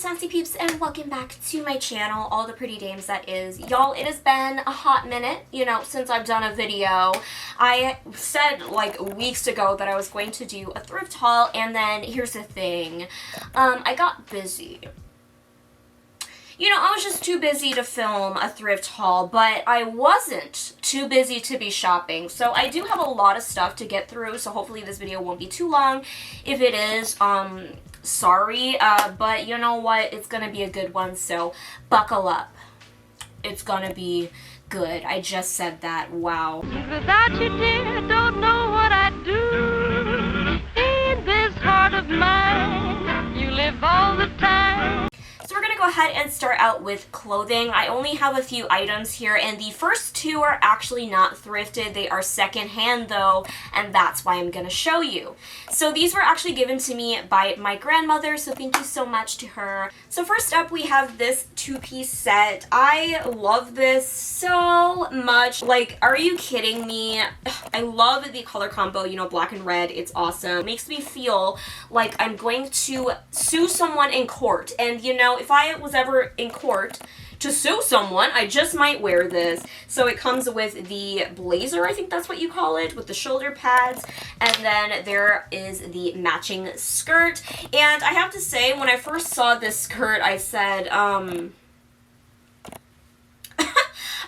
Sassy Peeps, and welcome back to my channel, All the Pretty Dames, that is. Y'all, it has been a hot minute, you know, since I've done a video. I said, like, weeks ago that I was going to do a thrift haul, and then here's the thing. I got busy. You know, I was just too busy to film a thrift haul, but I wasn't too busy to be shopping. So I do have a lot of stuff to get through, so hopefully this video won't be too long. If it is, sorry, but you know what? It's gonna be a good one, so buckle up. It's gonna be good. I just said that. Wow. Without you, dear, don't know what I'd do. In this heart of mine, you live all the time. So we're gonna go ahead and start out with clothing. I only have a few items here, and the first two are actually not thrifted. They are secondhand though, and that's why I'm gonna show you. So these were actually given to me by my grandmother, so thank you so much to her. So first up, we have this two-piece set. I love this so much. Like, are you kidding me? I love the color combo, you know, black and red. It's awesome. It makes me feel like I'm going to sue someone in court, and you know, if I was ever in court to sue someone, I just might wear this. So it comes with the blazer, I think that's what you call it, with the shoulder pads, and then there is the matching skirt. And I have to say, when I first saw this skirt, I said,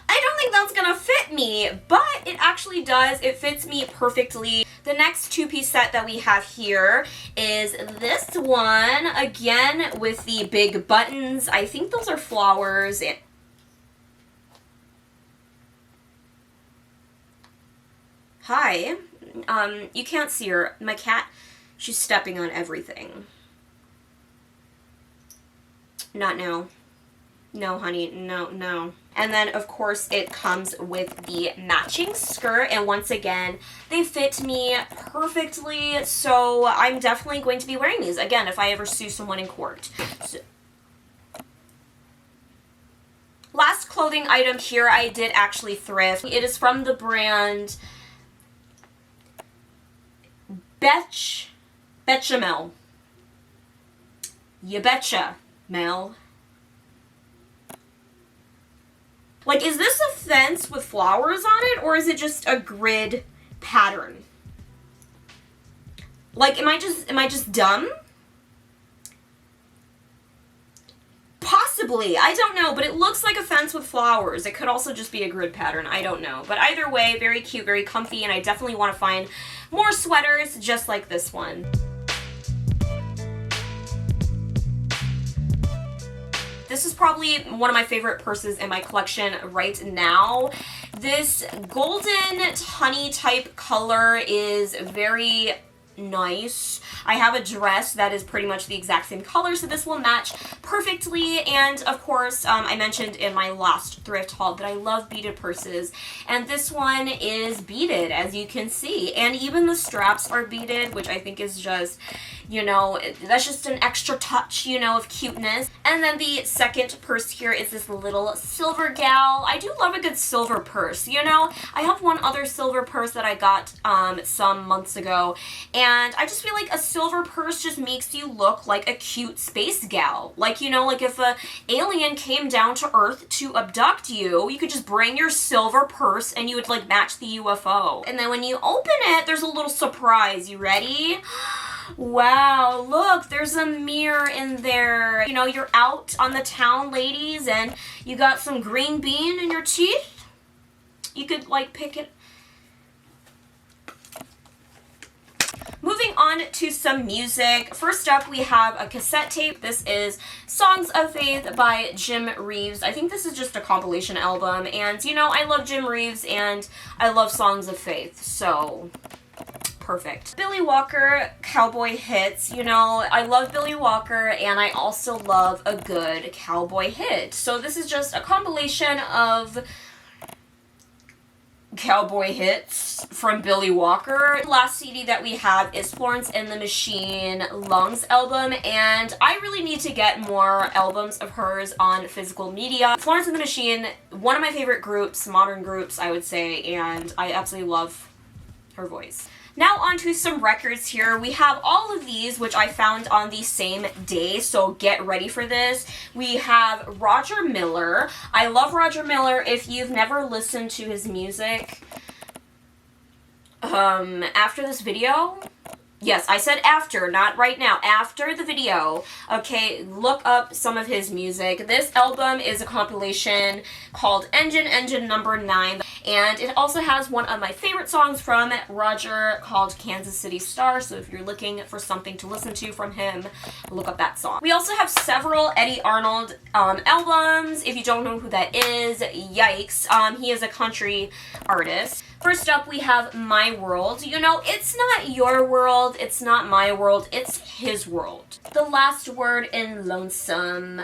I don't think that's gonna fit me, but it actually does. It fits me perfectly. The next two-piece set that we have here is this one, again with the big buttons. I think those are flowers. Hi. You can't see her. My cat, she's stepping on everything. Not now. No, honey, no. And then, of course, it comes with the matching skirt, and once again, they fit me perfectly, so I'm definitely going to be wearing these, again, if I ever sue someone in court. So, last clothing item here, I did actually thrift. It is from the brand Bechamel. You betcha, Mel. Like, is this a fence with flowers on it, or is it just a grid pattern? Like, am I just dumb? Possibly, I don't know, but it looks like a fence with flowers. It could also just be a grid pattern, I don't know. But either way, very cute, very comfy, and I definitely want to find more sweaters just like this one. This is probably one of my favorite purses in my collection right now. This golden honey type color is very nice. I have a dress that is pretty much the exact same color, so this will match perfectly. And of course, I mentioned in my last thrift haul that I love beaded purses, and this one is beaded, as you can see, and even the straps are beaded, which I think is just, you know, that's just an extra touch, you know, of cuteness. And then the second purse here is this little silver gal. I do love a good silver purse, you know. I have one other silver purse that I got some months ago, and I just feel like a silver purse just makes you look like a cute space gal. Like, you know, like if a alien came down to Earth to abduct you, you could just bring your silver purse and you would like match the UFO. And then when you open it, there's a little surprise. You ready? Wow, look, there's a mirror in there. You know, you're out on the town, ladies, and you got some green bean in your teeth. You could like pick it. Moving on to some music. First up, we have a cassette tape. This is Songs of Faith by Jim Reeves. I think this is just a compilation album, and you know, I love Jim Reeves and I love Songs of Faith, so perfect. Billy Walker, Cowboy Hits. You know, I love Billy Walker, and I also love a good cowboy hit. So this is just a compilation of cowboy hits from Billy Walker. The last CD that we have is Florence and the Machine Lungs album, and I really need to get more albums of hers on physical media. Florence and the Machine, one of my favorite groups, modern groups, I would say, and I absolutely love her voice. Now onto some records here. We have all of these, which I found on the same day, so get ready for this. We have Roger Miller. I love Roger Miller. If you've never listened to his music, after this video, yes, I said after, not right now. After the video, okay, look up some of his music. This album is a compilation called Engine Number 9, and it also has one of my favorite songs from Roger called Kansas City Star, so if you're looking for something to listen to from him, look up that song. We also have several Eddie Arnold albums. If you don't know who that is, yikes. He is a country artist. First up, we have My World. You know, it's not your world, it's not my world, it's his world. The Last Word in Lonesome,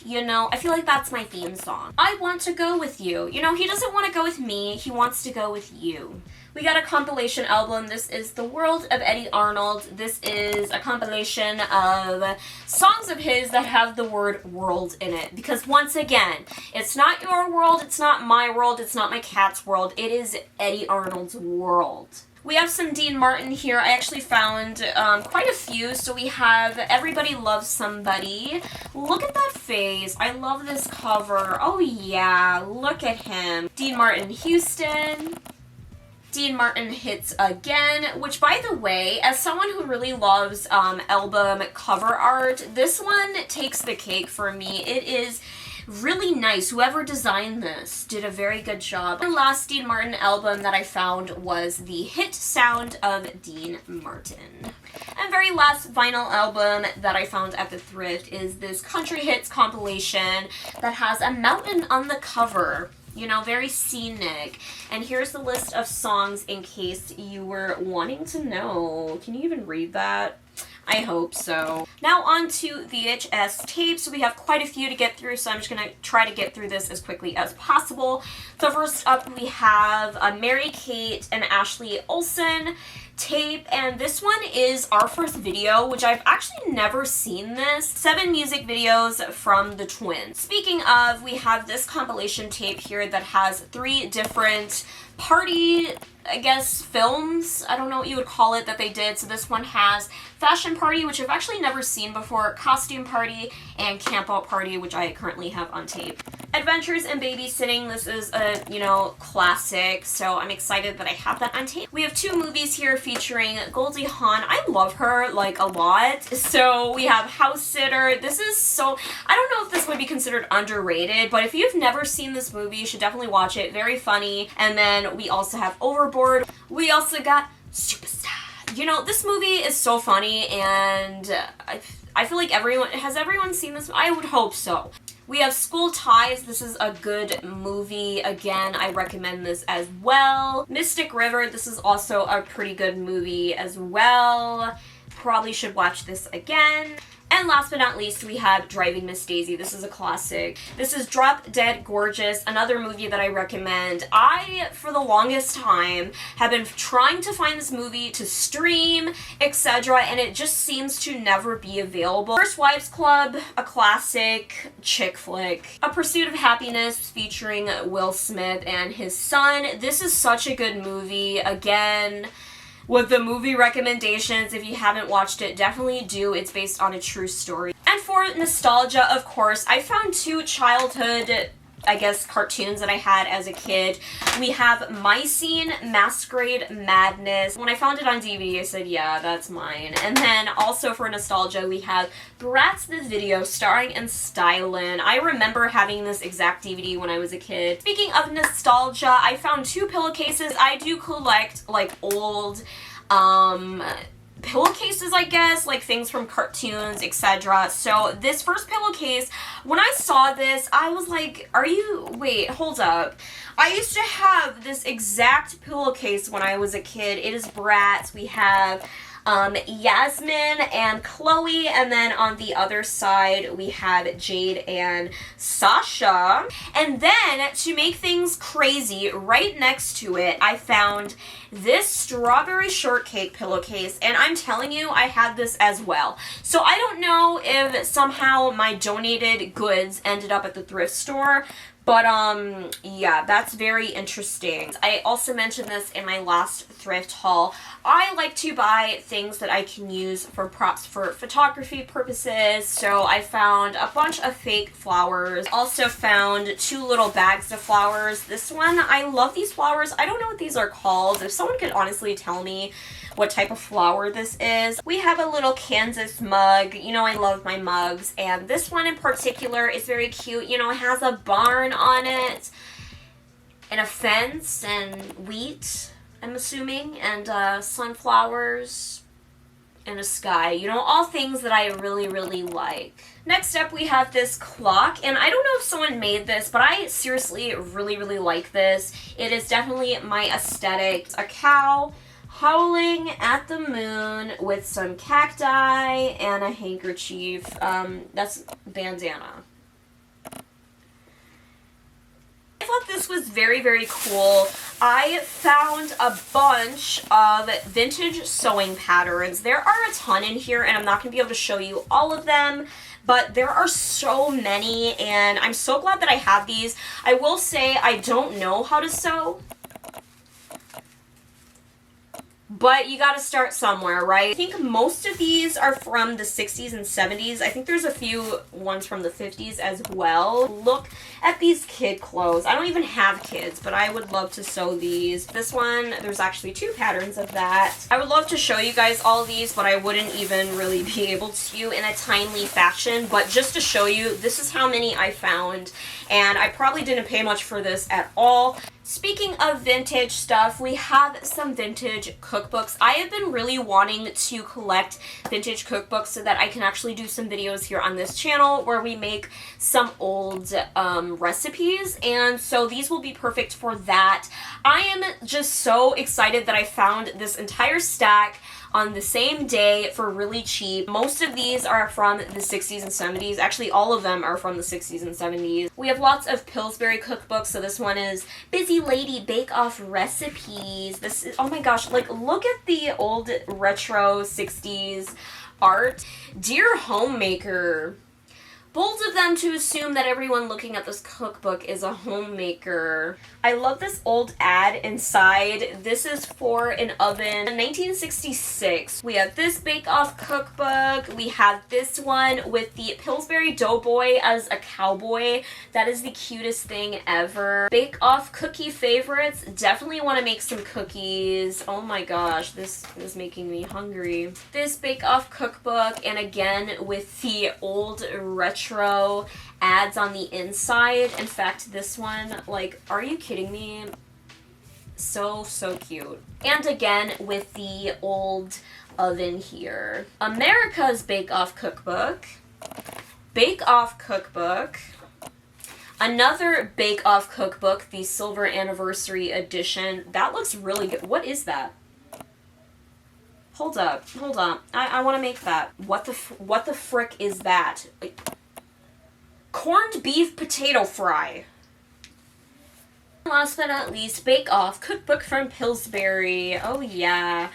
you know, I feel like that's my theme song. I Want to Go With You. You know, he doesn't want to go with me, he wants to go with you. We got a compilation album. This is The World of Eddie Arnold. This is a compilation of songs of his that have the word world in it. Because once again, it's not your world, it's not my world, it's not my cat's world. It is Eddie Arnold's world. We have some Dean Martin here. I actually found quite a few. So we have Everybody Loves Somebody. Look at that face. I love this cover. Oh yeah, look at him. Dean Martin Houston. Dean Martin Hits Again, which, by the way, as someone who really loves album cover art, this one takes the cake for me. It is really nice. Whoever designed this did a very good job. The last Dean Martin album that I found was The Hit Sound of Dean Martin. And very last vinyl album that I found at the thrift is this Country Hits compilation that has a mountain on the cover. You know, very scenic. And here's the list of songs in case you were wanting to know. Can you even read that? I hope so. Now on to VHS tapes. We have quite a few to get through, so I'm just gonna try to get through this as quickly as possible. So first up, we have a Mary-Kate and Ashley Olsen tape, and this one is Our First Video, which I've actually never seen this. 7 music videos from the twins. Speaking of, we have this compilation tape here that has 3 different party, I guess, films, I don't know what you would call it, that they did. So this one has Fashion Party, which I've actually never seen before, Costume Party, and Camp Out Party, which I currently have on tape. Adventures in Babysitting, this is a, you know, classic, so I'm excited that I have that on tape. We have 2 movies here featuring Goldie Hawn. I love her, like, a lot. So we have House Sitter. This is so, I don't know if this would be considered underrated, but if you've never seen this movie, you should definitely watch it. Very funny. And then we also have Overboard. We also got Superstar. You know, this movie is so funny, and I feel like has everyone seen this? I would hope so. We have School Ties. This is a good movie. Again, I recommend this as well. Mystic River. This is also a pretty good movie as well. Probably should watch this again. And last but not least, we have Driving Miss Daisy. This is a classic. This is Drop Dead Gorgeous, another movie that I recommend. I, for the longest time, have been trying to find this movie to stream, etc., and it just seems to never be available. First Wives Club, a classic chick flick. A Pursuit of Happiness featuring Will Smith and his son. This is such a good movie. Again, with the movie recommendations, if you haven't watched it, definitely do. It's based on a true story. And for nostalgia, of course, I found 2 childhood, I guess, cartoons that I had as a kid. We have My Scene, Masquerade Madness. When I found it on DVD, I said, yeah, that's mine. And then also for nostalgia, we have Bratz the Video starring and Stylin. I remember having this exact DVD when I was a kid. Speaking of nostalgia, I found 2 pillowcases. I do collect, like, old, pillowcases, I guess, like things from cartoons, etc. So this first pillowcase, when I saw this, I was like, wait, hold up. I used to have this exact pillowcase when I was a kid. It is Bratz. We have Yasmin and Chloe, and then on the other side we have Jade and Sasha. And then to make things crazy, right next to it I found this strawberry shortcake pillowcase, and I'm telling you, I had this as well. So I don't know if somehow my donated goods ended up at the thrift store, But, yeah, that's very interesting. I also mentioned this in my last thrift haul. I like to buy things that I can use for props for photography purposes. So I found a bunch of fake flowers. Also found 2 little bags of flowers. This one, I love these flowers. I don't know what these are called. If someone could honestly tell me what type of flower this is. We have a little Kansas mug. You know, I love my mugs. And this one in particular is very cute. You know, it has a barn on it and a fence and wheat, I'm assuming, and sunflowers and a sky. You know, all things that I really, really like. Next up, we have this clock, and I don't know if someone made this, but I seriously really, really like this. It is definitely my aesthetic. It's a cow howling at the moon with some cacti and a handkerchief. That's bandana. I thought this was very, very cool. I found a bunch of vintage sewing patterns. There are a ton in here, and I'm not going to be able to show you all of them, but there are so many, and I'm so glad that I have these. I will say I don't know how to sew, but you gotta start somewhere, right? I think most of these are from the 60s and 70s. I think there's a few ones from the 50s as well. Look at these kid clothes. I don't even have kids, but I would love to sew these. This one, there's actually 2 patterns of that. I would love to show you guys all of these, but I wouldn't even really be able to in a timely fashion. But just to show you, this is how many I found, and I probably didn't pay much for this at all. Speaking of vintage stuff, we have some vintage cookbooks. I have been really wanting to collect vintage cookbooks so that I can actually do some videos here on this channel where we make some old recipes, and so these will be perfect for that. I am just so excited that I found this entire stack on the same day for really cheap. Most of these are from the 60s and 70s. Actually, all of them are from the 60s and 70s. We have lots of Pillsbury cookbooks. So this one is Busy Lady Bake Off Recipes. This is, oh my gosh, like look at the old retro 60s art. Dear Homemaker. Bold of them to assume that everyone looking at this cookbook is a homemaker. I love this old ad inside. This is for an oven. In 1966, we have this bake-off cookbook. We have this one with the Pillsbury Doughboy as a cowboy. That is the cutest thing ever. Bake-off cookie favorites. Definitely want to make some cookies. Oh my gosh, this is making me hungry. This bake-off cookbook, and again with the old retro ads on the inside. In fact, this one, like, are you kidding me? So cute. And again with the old oven here. America's Bake Off Cookbook. Bake Off Cookbook. Another Bake Off Cookbook, the Silver Anniversary Edition. That looks really good. What is that? Hold up. I want to make that. What the frick is that? Like, corned beef potato fry. Last but not least, Bake Off Cookbook from Pillsbury. Oh yeah.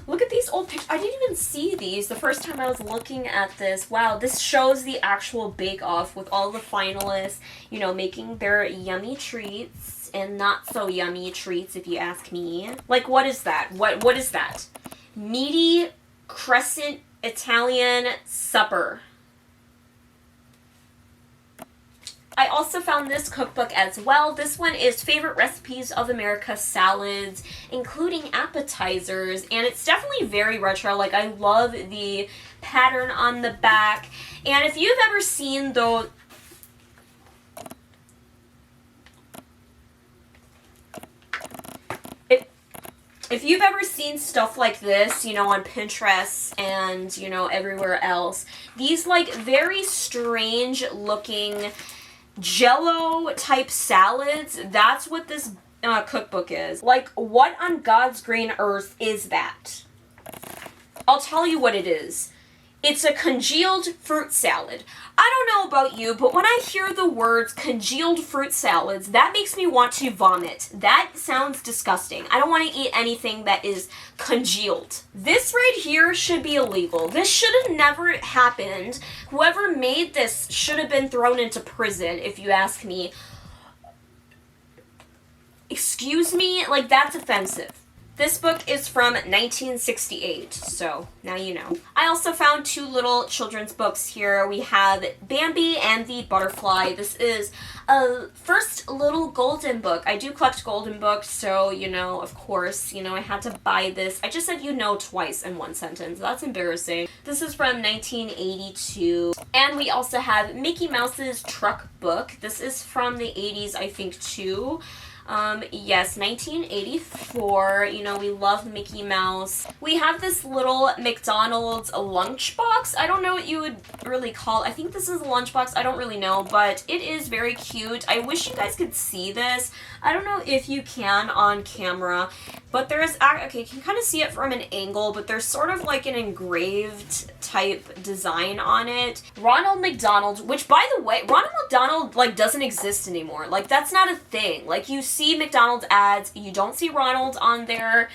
Look at these old pictures. I didn't even see these the first time I was looking at this. Wow, this shows the actual Bake Off with all the finalists, you know, making their yummy treats and not so yummy treats if you ask me. Like, what is that? What is that? Meaty crescent Italian supper. I also found this cookbook as well. This one is Favorite Recipes of America Salads, including appetizers, and it's definitely very retro. Like, I love the pattern on the back. And if you've ever seen those... If you've ever seen stuff like this, you know, on Pinterest and, you know, everywhere else, these, like, very strange looking Jell-O type salads, that's what this cookbook is. Like, what on God's green earth is that? I'll tell you what it is. It's a congealed fruit salad. I don't know about you, but when I hear the words congealed fruit salads, that makes me want to vomit. That sounds disgusting. I don't want to eat anything that is congealed. This right here should be illegal. This should have never happened. Whoever made this should have been thrown into prison, if you ask me. Excuse me? Like, that's offensive. This book is from 1968, so now you know. I also found 2 little children's books here. We have Bambi and the Butterfly. This is a first little golden book. I do collect golden books, so, you know, of course, you know, I had to buy this. I just said you know twice in one sentence. That's embarrassing. This is from 1982. And we also have Mickey Mouse's Truck Book. This is from the 80s, I think, too. Yes, 1984. You know, we love Mickey Mouse. We have this little McDonald's lunchbox. I don't know what you would really call it. I think this is a lunchbox. I don't really know, but it is very cute. I wish you guys could see this. I don't know if you can on camera, but there's, okay, you can kind of see it from an angle, but there's sort of like an engraved type design on it. Ronald McDonald, which by the way, Ronald McDonald like doesn't exist anymore. Like, that's not a thing. Like, you see McDonald's ads, you don't see Ronald on there.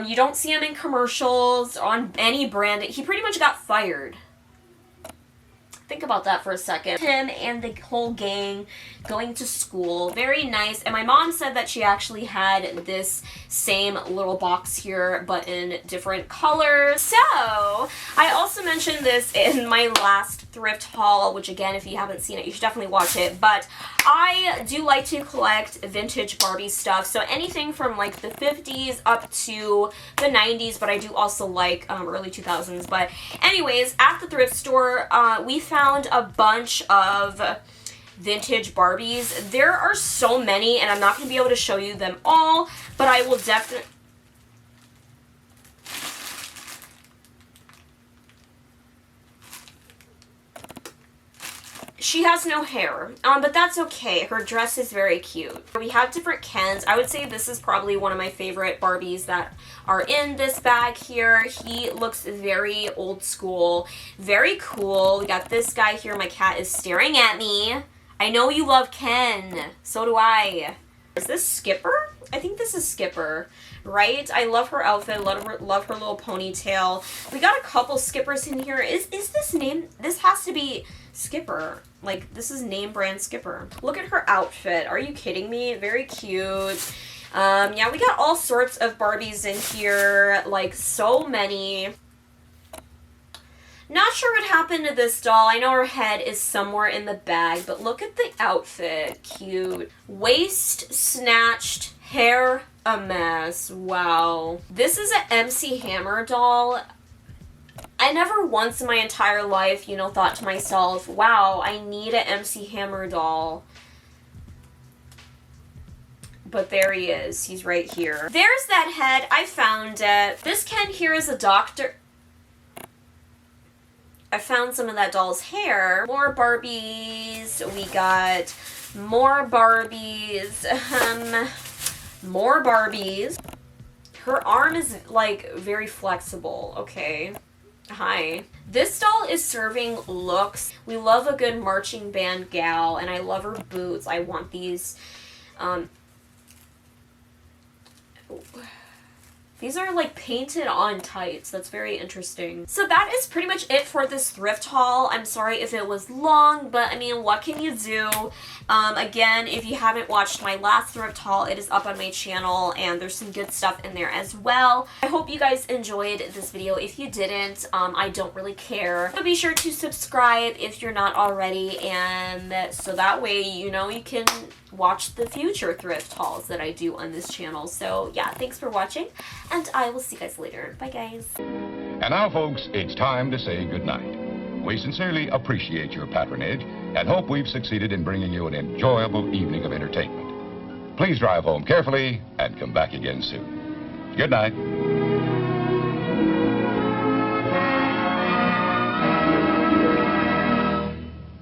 You don't see him in commercials on any brand. He pretty much got fired. Think about that for a second. Him and the whole gang going to school. Very nice. And my mom said that she actually had this same little box here, but in different colors. So, I also mentioned this in my last thrift haul, which again, if you haven't seen it, you should definitely watch it. But I do like to collect vintage Barbie stuff. So anything from like the 50s up to the 90s, but I do also like early 2000s. But anyways, at the thrift store, we found a bunch of vintage Barbies. There are so many, and I'm not going to be able to show you them all, but I will definitely... She has no hair, but that's okay. Her dress is very cute. We have different Kens. I would say this is probably one of my favorite Barbies that are in this bag here. He looks very old school, very cool. We got this guy here. My cat is staring at me. I know you love Ken. So do I. Is this Skipper? I think this is Skipper, right? I love her outfit. Love her little ponytail. We got a couple Skippers in here. Is this name? This has to be Skipper. Like, this is name brand Skipper. Look at her outfit. Are you kidding me? Very cute. Yeah, we got all sorts of Barbies in here. Like, so many. Not sure what happened to this doll. I know her head is somewhere in the bag, but look at the outfit. Cute. Waist snatched, hair a mess. Wow. This is an MC Hammer doll. I never once in my entire life, you know, thought to myself, wow, I need an MC Hammer doll. But there he is. He's right here. There's that head. I found it. This Ken here is a doctor. I found some of that doll's hair. More Barbies. We got more Barbies. More Barbies. Her arm is, like, very flexible. Okay. Hi. This doll is serving looks. We love a good marching band gal, and I love her boots. I want these. These are like painted on tights. That's very interesting. So that is pretty much it for this thrift haul. I'm sorry if it was long, but I mean, what can you do? Again, if you haven't watched my last thrift haul, it is up on my channel and there's some good stuff in there as well. I hope you guys enjoyed this video. If you didn't, I don't really care. But be sure to subscribe if you're not already, and so that way, you know, you can watch the future thrift hauls that I do on this channel. So yeah, thanks for watching, and I will see you guys later. Bye guys. And now folks, it's time to say goodnight. We sincerely appreciate your patronage and hope we've succeeded in bringing you an enjoyable evening of entertainment. Please drive home carefully and come back again soon. Good night.